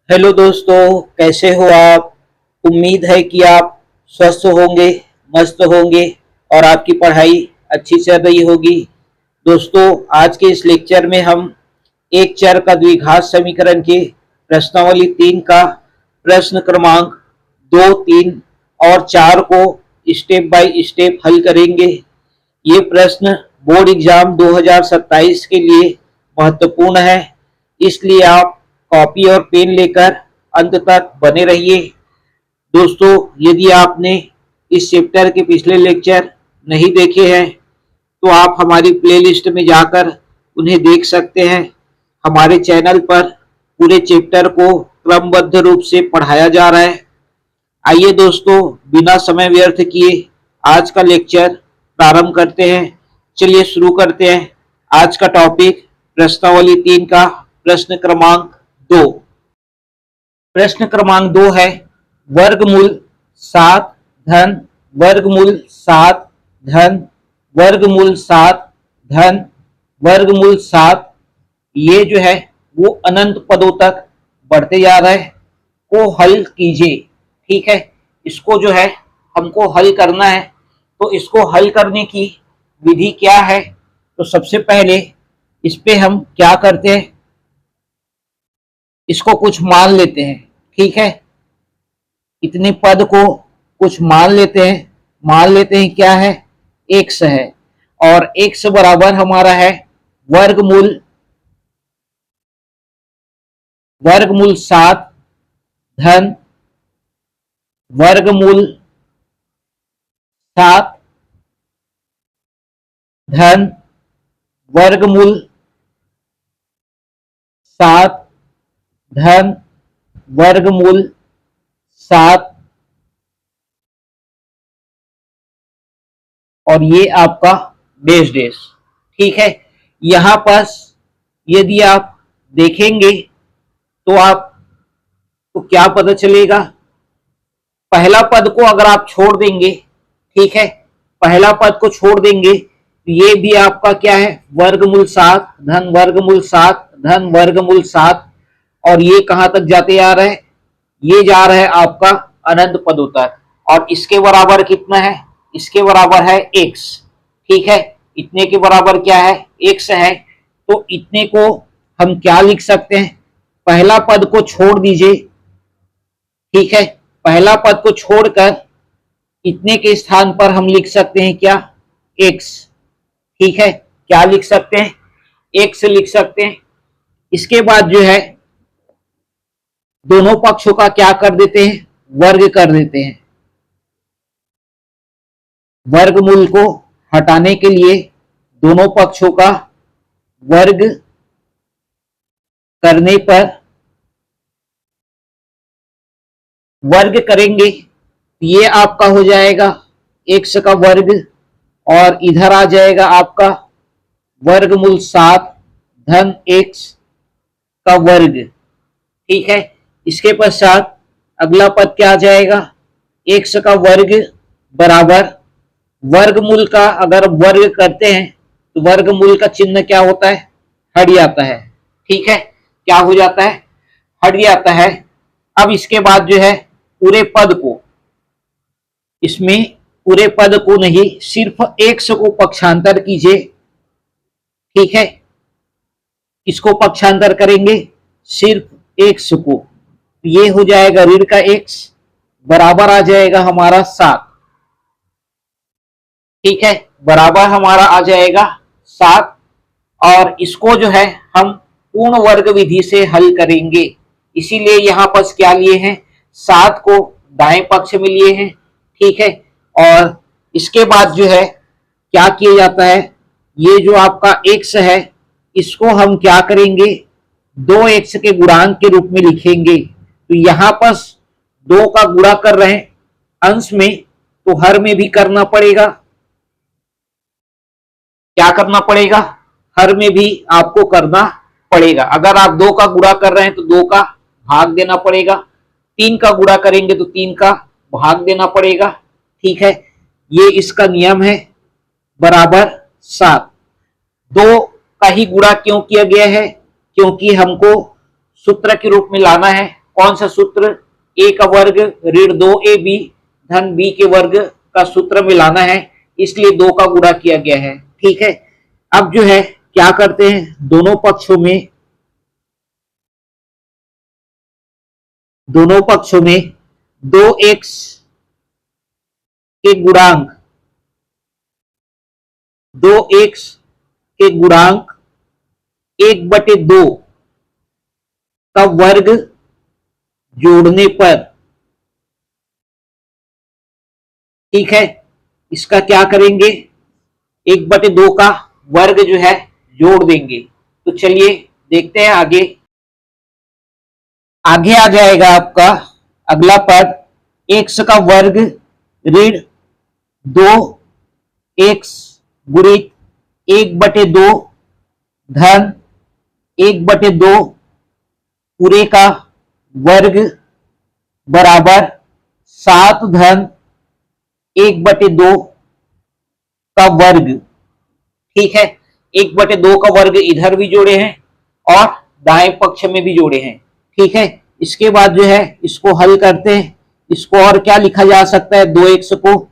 Hello दोस्तों, कैसे हो आप। उम्मीद है कि आप स्वस्थ होंगे, मस्त होंगे और आपकी पढ़ाई अच्छी चल रही होगी। दोस्तों, आज के इस लेक्चर में हम एक चर का द्विघात समीकरण के प्रश्नावली 3 का प्रश्न क्रमांक 2, 3 और 4 को स्टेप बाय स्टेप हल करेंगे। ये प्रश्न बोर्ड एग्जाम 2027 के लिए महत्वपूर्ण है, इसलिए आप कॉपी और पेन लेकर अंत तक बने रहिए। दोस्तों, यदि आपने इस चैप्टर के पिछले लेक्चर नहीं देखे हैं तो आप हमारी प्लेलिस्ट में जाकर उन्हें देख सकते हैं। हमारे चैनल पर पूरे चैप्टर को क्रमबद्ध रूप से पढ़ाया जा रहा है। आइए दोस्तों, बिना समय व्यर्थ किए आज का लेक्चर प्रारंभ करते हैं। चलिए शुरू करते हैं। आज का टॉपिक प्रश्नावली 3 का प्रश्न क्रमांक 2। प्रश्न क्रमांक 2 है वर्गमूल 7 धन वर्गमूल 7 धन वर्गमूल 7 धन वर्गमूल 7 ये जो है वो अनंत पदों तक बढ़ते जा रहा है को हल कीजिए। ठीक है, इसको जो है हमको हल करना है। तो इसको हल करने की विधि क्या है? तो सबसे पहले इस पे हम क्या करते हैं, इसको कुछ मान लेते हैं। ठीक है, इतने पद को कुछ मान लेते हैं। मान लेते हैं क्या है, x है और x बराबर हमारा है वर्गमूल वर्गमूल 7 धन वर्गमूल 7 धन वर्गमूल 7 धन वर्गमूल 7 और ये आपका बेस डेस। ठीक है, यहां पर यदि आप देखेंगे तो आपको क्या पता चलेगा, पहला पद को अगर आप छोड़ देंगे, ठीक है, पहला पद को छोड़ देंगे तो ये भी आपका क्या है, वर्गमूल 7 धन वर्गमूल 7 धन वर्गमूल 7 और ये कहां तक जाते जा रहे हैं, ये जा रहा है आपका अनंत पदों तक। और इसके बराबर कितना है, इसके बराबर है x। ठीक है, इतने के बराबर क्या है, x है। तो इतने को हम क्या लिख सकते हैं, पहला पद को छोड़ दीजिए। ठीक है, पहला पद को छोड़कर इतने के स्थान पर हम लिख सकते हैं क्या, x। ठीक है, क्या लिख सकते हैं, x लिख सकते हैं। इसके बाद जो है दोनों पक्षों का क्या कर देते हैं, वर्ग कर देते हैं। वर्गमूल को हटाने के लिए दोनों पक्षों का वर्ग करने पर वर्ग करेंगे, ये आपका हो जाएगा x का वर्ग और इधर आ जाएगा आपका वर्गमूल 7 धन x का वर्ग। ठीक है, इसके पश्चात अगला पद क्या आ जाएगा, x का वर्ग बराबर वर्गमूल का अगर वर्ग करते हैं तो वर्गमूल का चिन्ह क्या होता है, हट जाता है। ठीक है, क्या हो जाता है, हट जाता है। अब इसके बाद जो है पूरे पद को, इसमें पूरे पद को नहीं, सिर्फ x को पक्षांतर कीजिए। ठीक है, इसको पक्षांतर करेंगे सिर्फ x को, ये हो जाएगा ऋण का x बराबर आ जाएगा हमारा 7। ठीक है, बराबर हमारा आ जाएगा 7 और इसको जो है हम पूर्ण वर्ग विधि से हल करेंगे। इसीलिए यहां पर क्या लिए हैं, 7 को दाएं पक्ष में लिए हैं। ठीक है, और इसके बाद जो है क्या किया जाता है, ये जो आपका x है इसको हम क्या करेंगे, 2x के गुणांक के रूप में लिखेंगे। तो यहां पर 2 का गुणा कर रहे हैं अंश में, तो हर में भी करना पड़ेगा। क्या करना पड़ेगा, हर में भी आपको करना पड़ेगा। अगर आप 2 का गुणा कर रहे हैं तो 2 का भाग देना पड़ेगा, 3 का गुणा करेंगे तो 3 का भाग देना पड़ेगा। ठीक है, ये इसका नियम है, बराबर 7। 2 का ही गुणा क्यों किया गया है, क्योंकि हमको सूत्र के रूप में लाना है कौन सा सूत्र, a का वर्ग ऋण 2ab धन b के वर्ग का सूत्र मिलाना है, इसलिए 2 का गुणा किया गया है। ठीक है, अब जो है क्या करते हैं, दोनों पक्षों में 2x के गुणांक 1/2 का वर्ग जोड़ने पर, ठीक है, इसका क्या करेंगे, 1/2 का वर्ग जो है जोड़ देंगे। तो चलिए देखते हैं आगे। आगे आ जाएगा आपका अगला पद, x का वर्ग ऋण 2x गुणित 1/2 धन 1/2 पूरे का वर्ग बराबर 7 धन 1/2 का वर्ग। ठीक है, 1/2 का वर्ग इधर भी जोड़े हैं और दाएं पक्ष में भी जोड़े हैं। ठीक है, इसके बाद जो है इसको हल करते हैं। इसको और क्या लिखा जा सकता है, 2x को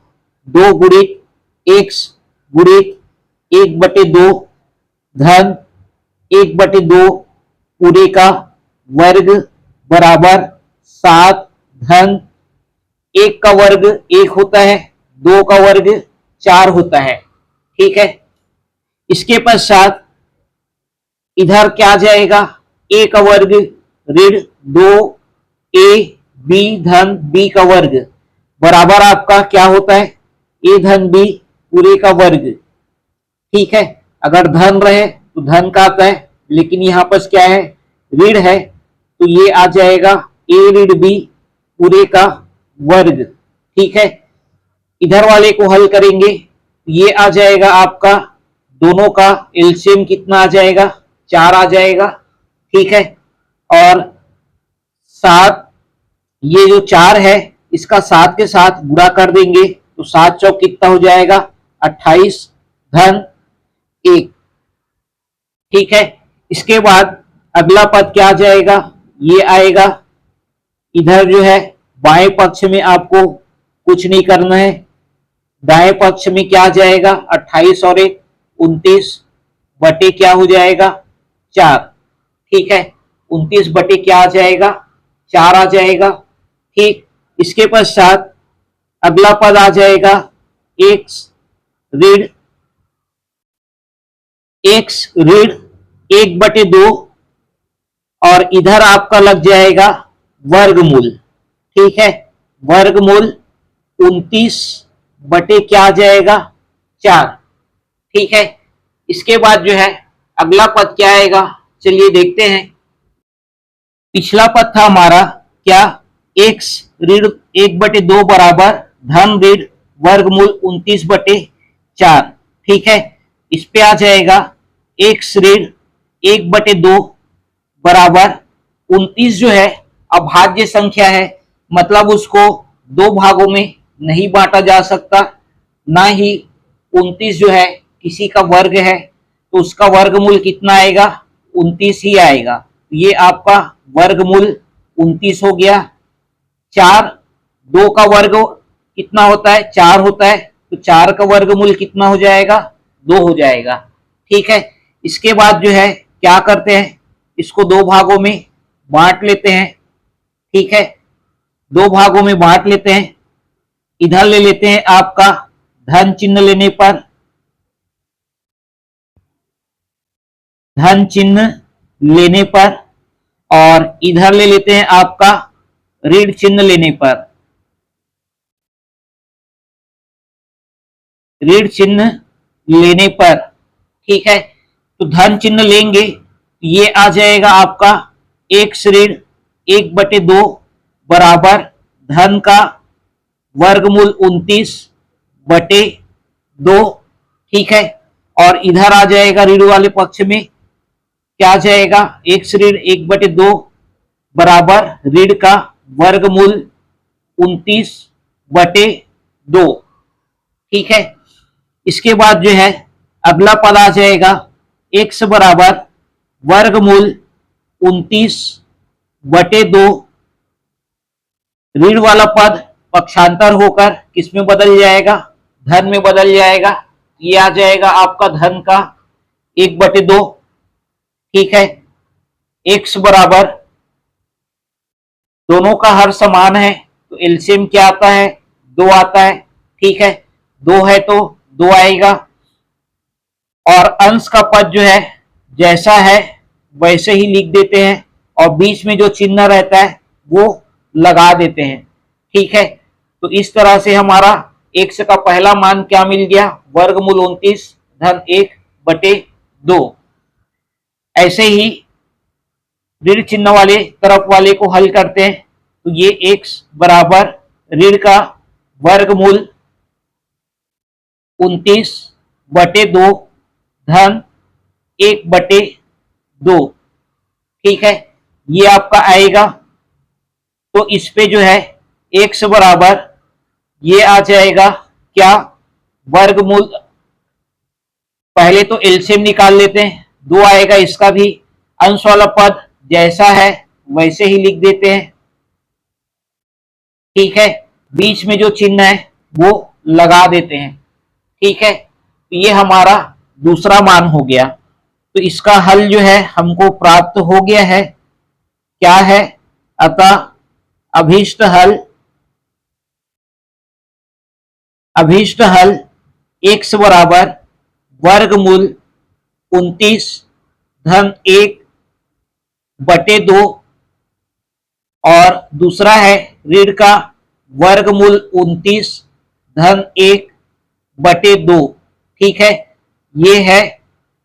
2 गुणित x गुणित 1/2 धन 1/2 पूरे का वर्ग बराबर 7 धन 1 का वर्ग 1 होता है, 2 का वर्ग 4 होता है। ठीक है, इसके पश्चात इधर क्या जाएगा, a का वर्ग ऋण 2ab धन b का वर्ग बराबर आपका क्या होता है, a धन b पूरे का वर्ग। ठीक है, अगर धन रहे तो धन का आता है, लेकिन यहां पर क्या है, ऋण है, तो ये आ जाएगा a ऋण b पूरे का वर्ग। ठीक है, इधर वाले को हल करेंगे, ये आ जाएगा आपका, दोनों का एलसीएम कितना आ जाएगा, 4 आ जाएगा। ठीक है, और 7, ये जो 4 है इसका 7 के साथ गुणा कर देंगे तो 7 चौक कितना हो जाएगा, 28 धन 1। ठीक है, इसके बाद अगला पद क्या आ जाएगा, ये आएगा, इधर जो है बाएं पक्ष में आपको कुछ नहीं करना है, दाएं पक्ष में क्या आ जाएगा, 28 और 1 29 बटे क्या हो जाएगा, 4। ठीक है, 29 बटे क्या आ जाएगा, 4 आ जाएगा। ठीक, इसके पश्चात अगला पद आ जाएगा x ऋण 1/2 और इधर आपका लग जाएगा वर्गमूल। ठीक है, वर्गमूल 29 बटे क्या आ जाएगा, 4। ठीक है, इसके बाद जो है अगला पद क्या आएगा, चलिए देखते हैं। पिछला पद था हमारा क्या, x ऋण 1/2 बराबर धन ऋण वर्गमूल 29/4। ठीक है, इस पे आ जाएगा x ऋण 1/2 बराबर 29 जो है अभाज्य संख्या है, मतलब उसको 2 भागों में नहीं बांटा जा सकता, ना ही 29 जो है किसी का वर्ग है तो उसका वर्गमूल कितना आएगा, 29 ही आएगा। ये आपका वर्गमूल 29 हो गया। 4, 2 का वर्ग कितना होता है, 4 होता है, तो 4 का वर्गमूल कितना हो जाएगा, 2 हो जाएगा। ठीक है, इसके बाद जो है क्या करते हैं, इसको 2 भागों में बांट लेते हैं। ठीक है, 2 भागों में बांट लेते हैं। इधर ले लेते हैं आपका धन चिन्ह लेने पर, धन चिन्ह लेने पर, और इधर ले लेते हैं आपका ऋण चिन्ह लेने पर, ऋण चिन्ह लेने पर। ठीक है, तो धन चिन्ह लेंगे, ये आ जाएगा आपका x ऋण 1/2 बराबर धन का वर्गमूल 29/2। ठीक है, और इधर आ जाएगा ऋण वाले पक्ष में क्या आ जाएगा, x ऋण 1/2 बराबर ऋण का वर्गमूल 29/2। ठीक है, इसके बाद जो है अगला पद आ जाएगा x बराबर वर्गमूल 29/2 ऋण वाला पद पक्षांतर होकर किस में बदल जाएगा, धन में बदल जाएगा। ये आ जाएगा आपका धन का 1/2। ठीक है, x बराबर, दोनों का हर समान है तो एलसीएम क्या आता है, 2 आता है। ठीक है, 2 है तो 2 आएगा। और अंश का पद जो है जैसा है वैसे ही लिख देते हैं और बीच में जो चिन्ह रहता है वो लगा देते हैं। ठीक है, तो इस तरह से हमारा x का पहला मान क्या मिल गया, वर्गमूल 29 धन 1/2। ऐसे ही ऋण चिन्ह वाले तरफ वाले को हल करते हैं तो ये x बराबर ऋण का वर्गमूल 29/2 धन 1/2। ठीक है, ये आपका आएगा। तो इस पे जो है x बराबर ये आ जाएगा क्या, वर्गमूल, पहले तो एलसीएम निकाल लेते हैं, 2 आएगा इसका भी। अंश वाला पद जैसा है वैसे ही लिख देते हैं। ठीक है, बीच में जो चिन्ह है वो लगा देते हैं। ठीक है, तो ये हमारा दूसरा मान हो गया। तो इसका हल जो है हमको प्राप्त हो गया है, क्या है, अतः अभीष्ट हल x बराबर वर्गमूल 29 धन 1/2 और दूसरा है ऋण का वर्गमूल 29 धन 1/2। ठीक है, ये है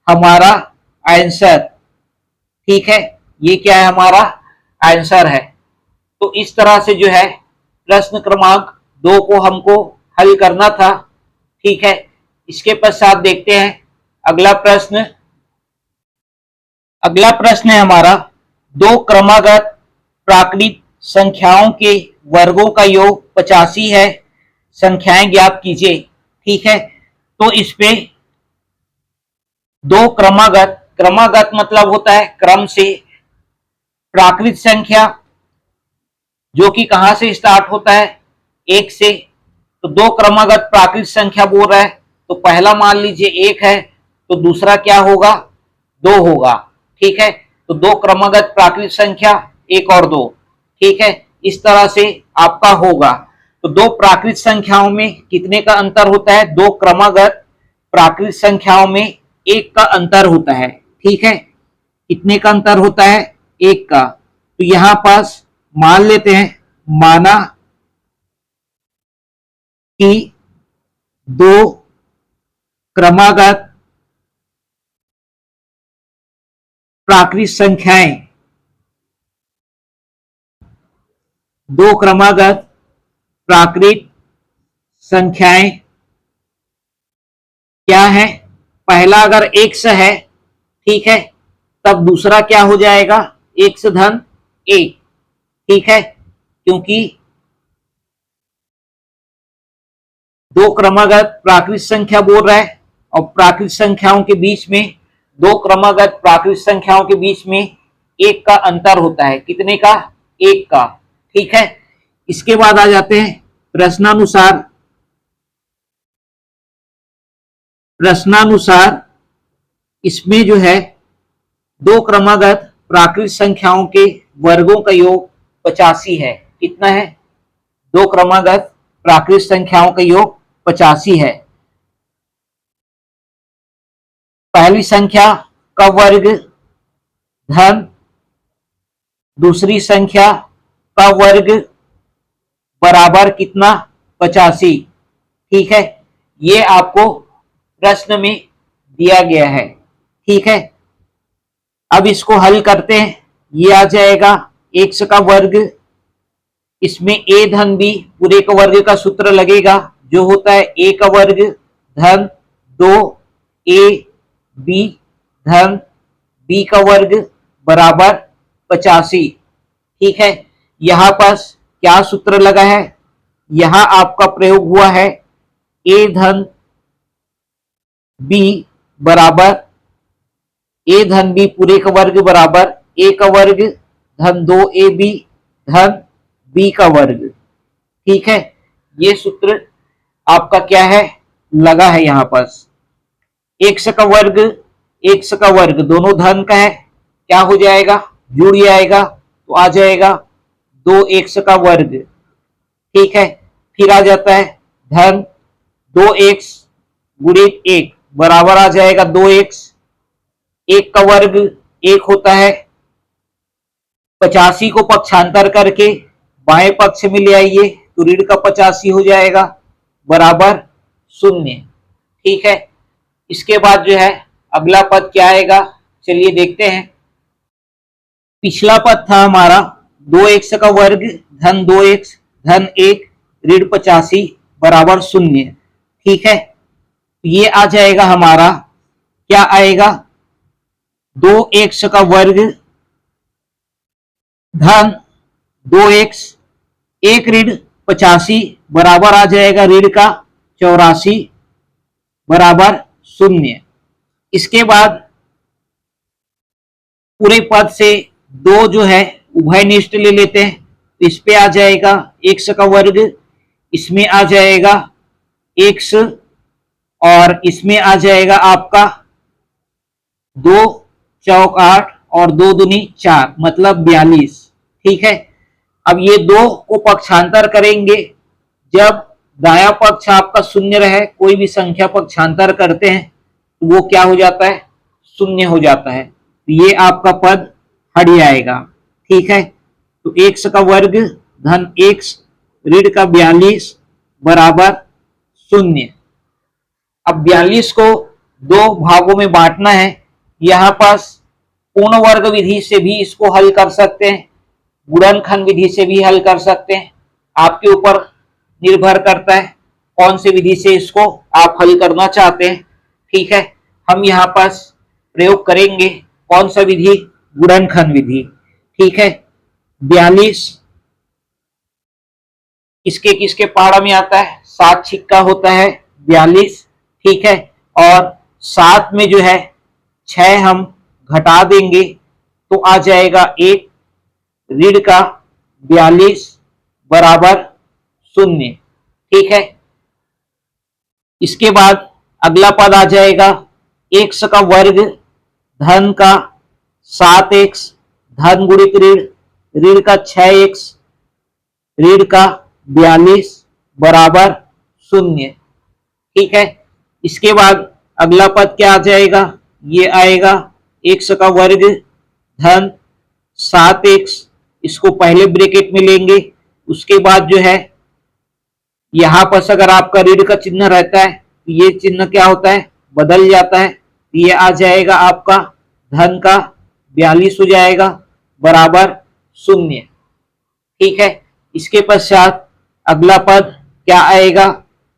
हमारा आंसर। ठीक है, ये क्या है, हमारा आंसर है। तो इस तरह से जो है प्रश्न क्रमांक 2 को हमको हल करना था। ठीक है, इसके पश्चात देखते हैं अगला प्रश्न। अगला प्रश्न है हमारा, 2 क्रमागत प्राकृत संख्याओं के वर्गों का योग 85 है, संख्याएं ज्ञात कीजिए। ठीक है, तो इस पे 2 क्रमागत मतलब होता है क्रम से, प्राकृत संख्या जो कि कहां से स्टार्ट होता है, 1 से। तो 2 क्रमागत प्राकृत संख्या बोल रहा है तो पहला मान लीजिए 1 है तो दूसरा क्या होगा, 2 होगा। ठीक है, तो 2 क्रमागत प्राकृत संख्या 1 और 2। ठीक है, इस तरह से आपका होगा। तो 2 प्राकृत संख्याओं में कितने का अंतर होता है, 2 क्रमागत प्राकृत संख्याओं में 1 का अंतर होता है। ठीक है, कितने का अंतर होता है, 1 का। तो यहां पास मान लेते हैं, माना कि 2 क्रमागत प्राकृत संख्याएं, 2 क्रमागत प्राकृत संख्याएं क्या है, पहला अगर x है, ठीक है, तब दूसरा क्या हो जाएगा, x धन 1। ठीक है, क्योंकि 2 क्रमागत प्राकृत संख्या बोल रहा है और प्राकृत संख्याओं के बीच में, 2 क्रमागत प्राकृत संख्याओं के बीच में 1 का अंतर होता है। कितने का, 1 का। ठीक है, इसके बाद आ जाते हैं प्रश्नानुसार इसमें जो है 2 क्रमागत प्राकृत संख्याओं के वर्गों का योग 85 है। कितना है, 2 क्रमागत प्राकृत संख्याओं का योग 85 है। पहली संख्या का वर्ग धन दूसरी संख्या का वर्ग बराबर कितना, 85। ठीक है, ये आपको प्रश्न में दिया गया है। ठीक है, अब इसको हल करते हैं। ये आ जाएगा x का वर्ग, इसमें a धन b पूरे का वर्ग का सूत्र लगेगा जो होता है a का वर्ग धन 2ab धन b का वर्ग बराबर 85। ठीक है, यहां पास क्या सूत्र लगा है, यहां आपका प्रयोग हुआ है a धन b बराबर a धन b पूरे का वर्ग बराबर a का वर्ग धन 2ab धन b का वर्ग। ठीक है, ये सूत्र आपका क्या है, लगा है यहाँ पर। एक्स का वर्ग, एक्स का वर्ग दोनों धन का है, क्या हो जाएगा, जुड़ जाएगा, तो आ जाएगा 2x का वर्ग। ठीक है, फिर आ जाता है धन 2x गुणित 1 बराबर आ जाएगा 2x। एक का वर्ग एक होता है, 85 को पक्षांतर करके बाएं पक्ष में ले आइए तो ऋण का 85 हो जाएगा बराबर 0। ठीक है, इसके बाद जो है अगला पद क्या आएगा, चलिए देखते हैं। पिछला पद था हमारा 2x का वर्ग धन 2x धन 1 ऋण 85 बराबर 0। ठीक है, ये आ जाएगा हमारा, क्या आएगा, 2x का वर्ग धन 2x 1 ऋण 85 बराबर आ जाएगा ऋण का 84 बराबर 0। इसके बाद पूरे पद से दो जो है उभयनिष्ठ ले लेते हैं, तो इस पे आ जाएगा x का वर्ग, इसमें आ जाएगा x और इसमें आ जाएगा आपका 2 चौक 8 और 2 दूनी 4 मतलब 42। ठीक है, अब ये दो को पक्षांतर करेंगे, जब दाया पक्ष आपका शून्य रहे, कोई भी संख्या पक्षांतर करते हैं तो वो क्या हो जाता है, शून्य हो जाता है, तो ये आपका पद हट जाएगा। ठीक है, तो x का वर्ग धन x ऋण का 42 बराबर 0। अब 42 को दो भागों में बांटना है, यहां पास पूर्ण वर्ग विधि से भी इसको हल कर सकते हैं, गुणनखंड विधि से भी हल कर सकते हैं, आपके ऊपर निर्भर करता है कौन सी विधि से इसको आप हल करना चाहते हैं। ठीक है, हम यहाँ पास प्रयोग करेंगे कौन सा विधि, गुणनखंड विधि। ठीक है, 42 किसके किसके पारा में आता है, 7 छिक्का होता है 42। ठीक है, और 7 में जो है 6 हम घटा देंगे तो आ जाएगा 1 ऋण का 42 बराबर 0। ठीक है, इसके बाद अगला पद आ जाएगा x का वर्ग धन का 7x धन गुणित ऋण ऋण का 6x ऋण का 42 बराबर 0। ठीक है, इसके बाद अगला पद क्या आ जाएगा, ये आएगा x का वर्ग धन 7x, इसको पहले ब्रैकेट में लेंगे, उसके बाद जो है यहां पर अगर आपका ऋण का चिन्ह रहता है तो ये चिन्ह क्या होता है, बदल जाता है, ये आ जाएगा आपका धन का 42 हो जाएगा बराबर 0। ठीक है, इसके पश्चात अगला पद क्या आएगा,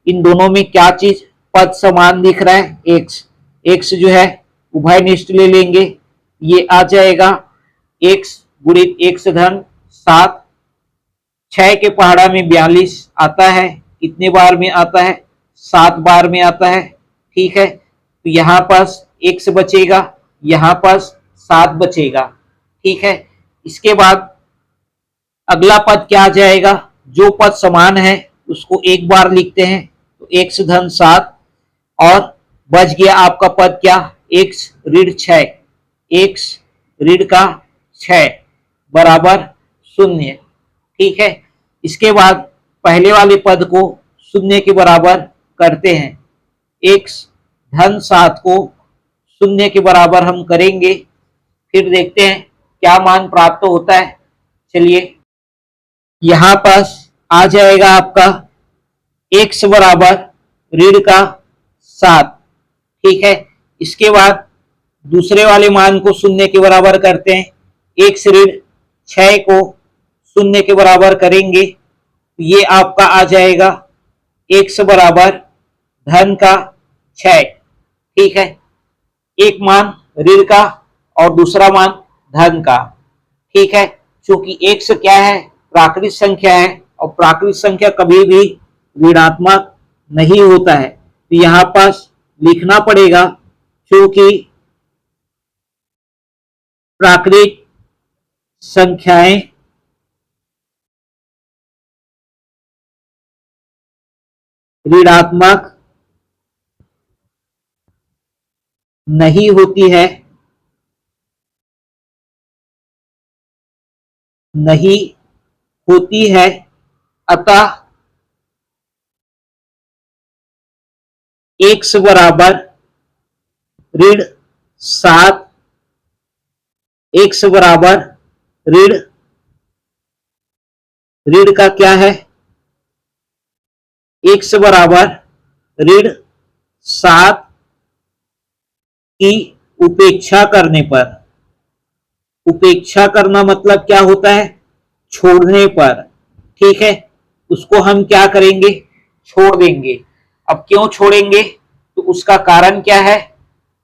इन दोनों में क्या चीज पद समान दिख रहा है, एक्स, एक्स जो है उभयनिष्ठ ले लेंगे, ये आ जाएगा एक्स गुणित एक्स धन 7, 6 के पहाड़ा में 42 आता है, कितने बार में आता है, 7 बार में आता है। ठीक है, तो यहां पास x बचेगा, यहां पास 7 बचेगा। ठीक है, इसके बाद अगला पद क्या आ जाएगा, जो पद समान है उसको एक बार लिखते हैं, तो x धन 7 और बच गया आपका पद क्या, x ऋण 6, x ऋण का 6 बराबर 0। ठीक है, इसके बाद पहले वाले पद को शून्य के बराबर करते हैं, x धन 7 को शून्य के बराबर हम करेंगे, फिर देखते हैं क्या मान प्राप्त होता है। चलिए, यहां पास आ जाएगा आपका x बराबर ऋण का 7। ठीक है, इसके बाद दूसरे वाले मान को शून्य के बराबर करते हैं, x ऋण 6 को शून्य के बराबर करेंगे, ये आपका आ जाएगा x बराबर धन का 6। ठीक है, एक मान ऋण का और दूसरा मान धन का। ठीक है, क्योंकि x क्या है, प्राकृत संख्या है और प्राकृत संख्या कभी भी ऋणात्मक नहीं होता है, तो यहां पास लिखना पड़ेगा क्योंकि प्राकृत संख्याएं ऋणात्मक नहीं होती है, नहीं होती है, अतः x बराबर ऋण 7, x बराबर ऋण ऋण का क्या है, x बराबर ऋण 7 की उपेक्षा करने पर, उपेक्षा करना मतलब क्या होता है, छोड़ने पर, ठीक है, उसको हम क्या करेंगे, छोड़ देंगे। अब क्यों छोड़ेंगे, तो उसका कारण क्या है,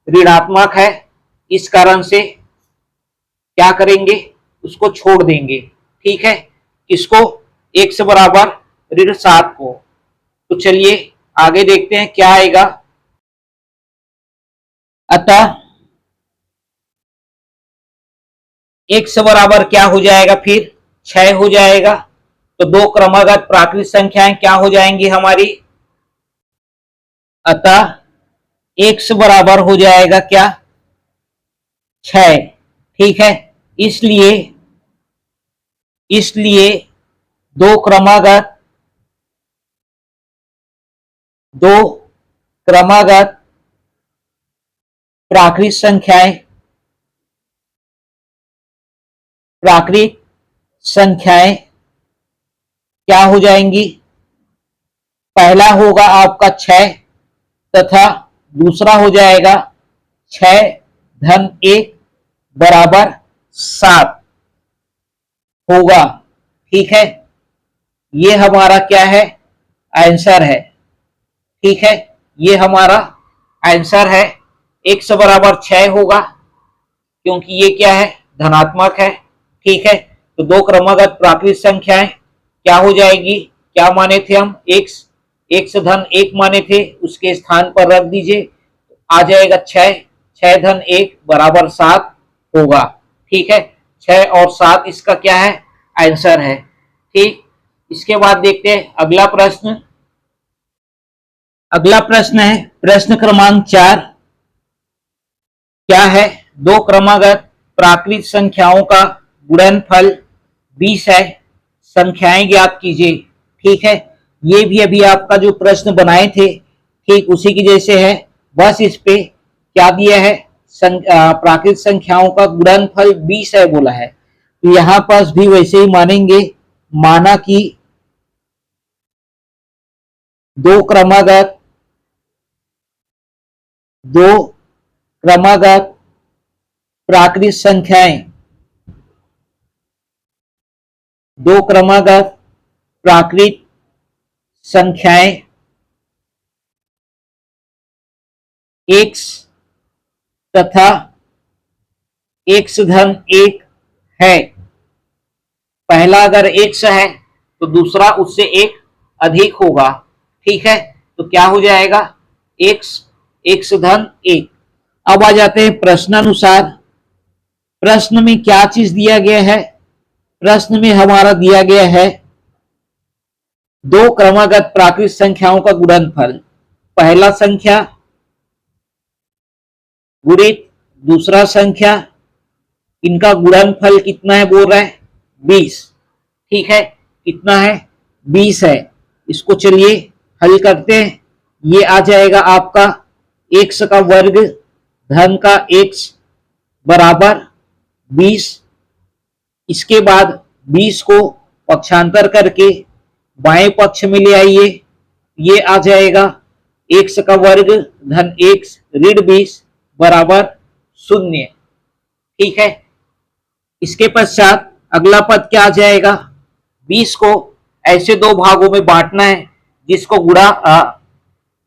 ऋणात्मक है, इस कारण से क्या करेंगे, उसको छोड़ देंगे, ठीक है, इसको x बराबर ऋण 7 को। तो चलिए आगे देखते हैं क्या आएगा। अतः x बराबर क्या हो जाएगा, फिर 6 हो जाएगा। तो दो क्रमागत प्राकृत संख्याएं क्या हो जाएंगी हमारी, अतः x बराबर हो जाएगा क्या, 6, ठीक है। इसलिए इसलिए दो क्रमागत प्राकृत संख्याएं क्या हो जाएंगी, पहला होगा आपका 6 तथा दूसरा हो जाएगा 6 धन 1 बराबर 7 होगा, ठीक है। ये हमारा क्या है, आंसर है, ठीक है, ये हमारा आंसर है। x बराबर 6 होगा क्योंकि ये क्या है, धनात्मक है, ठीक है। तो दो क्रमागत प्राकृत संख्याएं क्या हो जाएगी, क्या माने थे हम, x धन 1 माने थे, उसके स्थान पर रख दीजिए, आ जाएगा 6 धन 1 बराबर 7 होगा, ठीक है। 6 और 7 इसका क्या है, आंसर है, ठीक। इसके बाद देखते हैं अगला प्रश्न। अगला प्रश्न है प्रश्न क्रमांक 4। क्या है, दो क्रमागत प्राकृत संख्याओं का गुणनफल 20 है, संख्याएं ज्ञात कीजिए, ठीक है। ये भी अभी आपका जो प्रश्न बनाए थे ठीक उसी की जैसे है, बस इस पे क्या दिया है, प्राकृत संख्याओं का गुणनफल 20 है बोला है। तो यहां पर भी वैसे ही मानेंगे, माना कि दो क्रमागत प्राकृत संख्याएं, दो क्रमागत प्राकृत संख्याएं x तथा x धन 1 है। पहला अगर x है तो दूसरा उससे एक अधिक होगा, ठीक है। तो क्या हो जाएगा, x धन 1। अब आ जाते हैं प्रश्नानुसार। प्रश्न में क्या चीज दिया गया है, प्रश्न में हमारा दिया गया है दो क्रमागत प्राकृत संख्याओं का गुणनफल, पहला संख्या गुणित दूसरा संख्या, इनका गुणनफल कितना है बोल रहा है, 20, ठीक है। कितना है, 20 है। इसको चलिए हल करते हैं। ये आ जाएगा आपका x का वर्ग धन का x बराबर 20। इसके बाद 20 को पक्षांतर करके बाएं पक्ष में ले आइए, ये आ जाएगा x का वर्ग धन x ऋण 20 बराबर 0, ठीक है। इसके पश्चात अगला पद क्या आ जाएगा, 20 को ऐसे दो भागों में बांटना है जिसको गुणा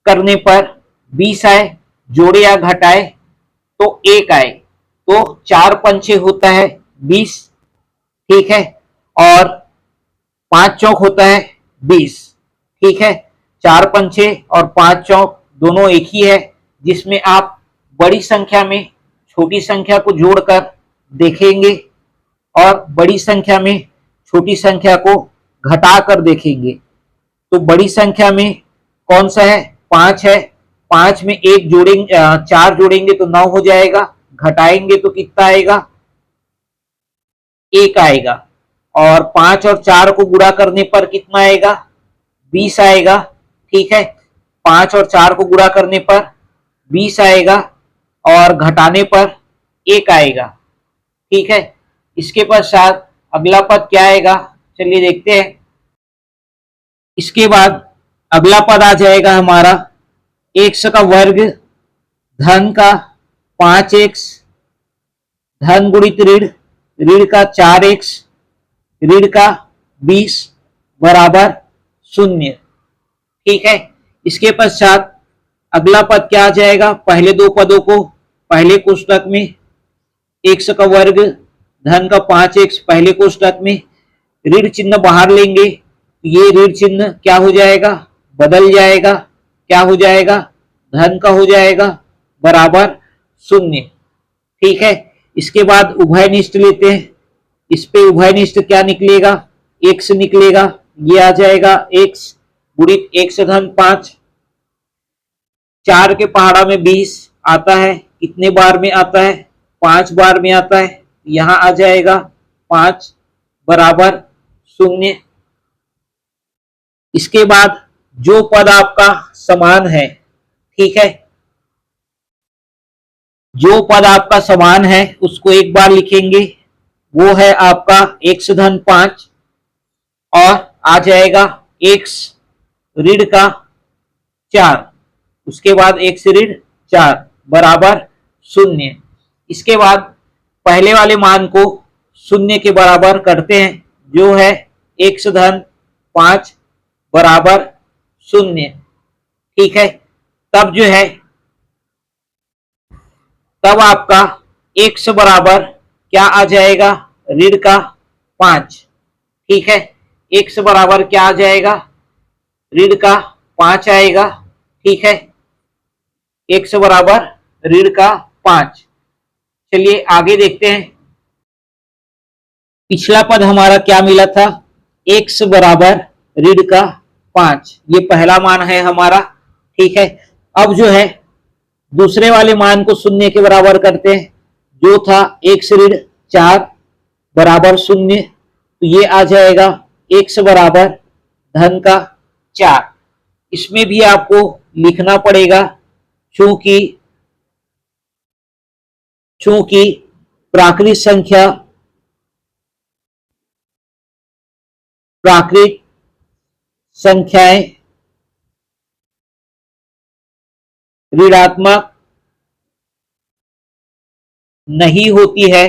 करने पर 20 आए, जोड़े या घटाए तो 1 आए, तो 4 पंचे होता है 20, ठीक है, और 5 चौक होता है 20, ठीक है। 4 पंचे और 5 चौक दोनों एक ही है, जिसमें आप बड़ी संख्या में छोटी संख्या को जोड़कर देखेंगे और बड़ी संख्या में छोटी संख्या को घटाकर देखेंगे। तो बड़ी संख्या में कौन सा है, 5 है। 5 में एक जोड़ेंगे, 4 जोड़ेंगे तो 9 हो जाएगा, घटाएंगे तो कितना आएगा, 1 आएगा। और 5 और 4 को गुणा करने पर कितना आएगा, 20 आएगा। ठीक है, 5 और 4 को गुणा करने पर 20 आएगा और घटाने पर 1 आएगा। ठीक है, इसके पश्चात अगला पद क्या आएगा, चलिए देखते हैं। इसके बाद अगला पद आ जाएगा हमारा x का वर्ग धन का 5x धन गुणित ऋण, ऋण का 4x ऋण का 20 बराबर 0। ठीक है, इसके पश्चात अगला पद क्या आ जाएगा, पहले दो पदों को पहले कोष्टक में x का वर्ग धन का 5x पहले कोष्टक में, ऋण चिन्ह बाहर लेंगे, ये ऋण चिन्ह क्या हो जाएगा, बदल जाएगा, क्या हो जाएगा, धन का हो जाएगा बराबर 0। ठीक है, इसके बाद उभयनिष्ठ लेते हैं, इस पे उभयनिष्ठ क्या निकलेगा, x निकलेगा, ये आ जाएगा x गुणित x धन 5, 4 के पहाड़ा में 20 आता है, कितने बार में आता है, 5 बार में आता है, यहां आ जाएगा 5 बराबर 0। इसके बाद जो पद आपका समान है, ठीक है, जो पद आपका समान है उसको एक बार लिखेंगे, वो है आपका x धन 5 और आ जाएगा x ऋण का 4, उसके बाद x ऋण 4 बराबर 0। इसके बाद पहले वाले मान को 0 के बराबर करते हैं, जो है x धन 5 बराबर 0। ठीक है, तब जो है, तब आपका x बराबर क्या आ जाएगा, ऋण का 5। ठीक है, x बराबर क्या आ जाएगा, ऋण का 5 आएगा। ठीक है, x बराबर ऋण का 5। चलिए आगे देखते हैं। पिछला पद हमारा क्या मिला था, x बराबर ऋण का 5, ये पहला मान है हमारा। ठीक है, अब जो है दूसरे वाले मान को 0 के बराबर करते हैं, जो था x ऋण 4 बराबर 0, तो ये आ जाएगा x बराबर धन का 4। इसमें भी आपको लिखना पड़ेगा, चूंकि प्राकृत संख्याएं ऋणात्मक नहीं होती है,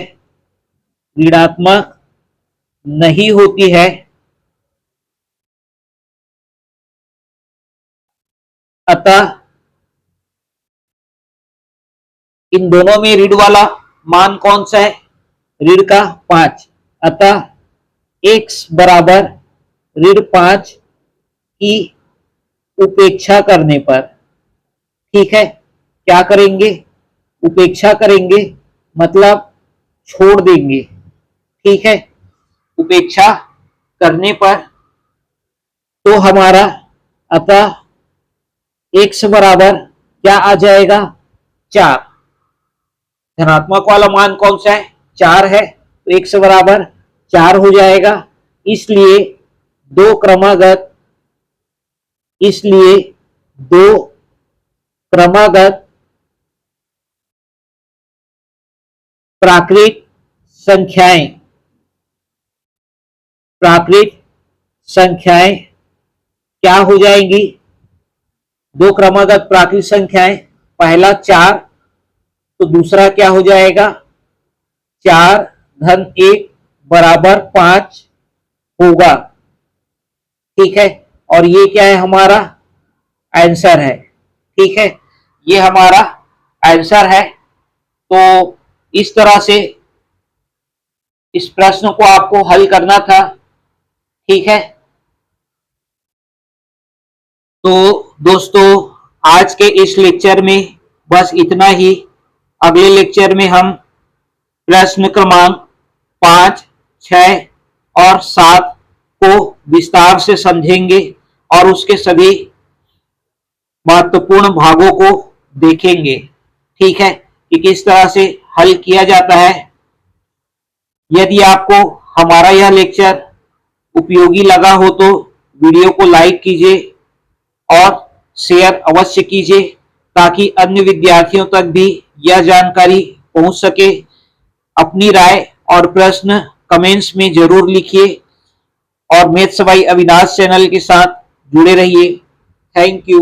ऋणात्मक नहीं होती है, अतः इन दोनों में ऋण वाला मान कौन सा है, ऋण का 5, अतः x बराबर ऋण 5 की उपेक्षा करने पर, ठीक है, क्या करेंगे, उपेक्षा करेंगे, मतलब छोड़ देंगे। ठीक है, उपेक्षा करने पर तो हमारा अतः x बराबर क्या आ जाएगा, 4। धनात्मक वाला मान कौन सा है, 4 है, तो x बराबर 4 हो जाएगा। इसलिए दो क्रमागत प्राकृत संख्याएं क्या हो जाएंगी, दो क्रमागत प्राकृत संख्याएं, पहला 4 तो दूसरा क्या हो जाएगा, 4 धन 1 बराबर 5 होगा। ठीक है, और ये क्या है, हमारा आंसर है। ठीक है, ये हमारा आंसर है। तो इस तरह से इस प्रश्न को आपको हल करना था। ठीक है, तो दोस्तों आज के इस लेक्चर में बस इतना ही। अगले लेक्चर में हम प्रश्न क्रमांक 5, 6 और 7 को विस्तार से समझेंगे और उसके सभी महत्वपूर्ण भागों को देखेंगे। ठीक है, कि किस तरह से हल किया जाता है। यदि आपको हमारा यह लेक्चर उपयोगी लगा हो तो वीडियो को लाइक कीजिए और शेयर अवश्य कीजिए, ताकि अन्य विद्यार्थियों तक भी यह जानकारी पहुंच सके। अपनी राय और प्रश्न कमेंट्स में जरूर लिखिए और मैथ्स बाय अविनाश चैनल के साथ जुड़े रहिए। Thank you.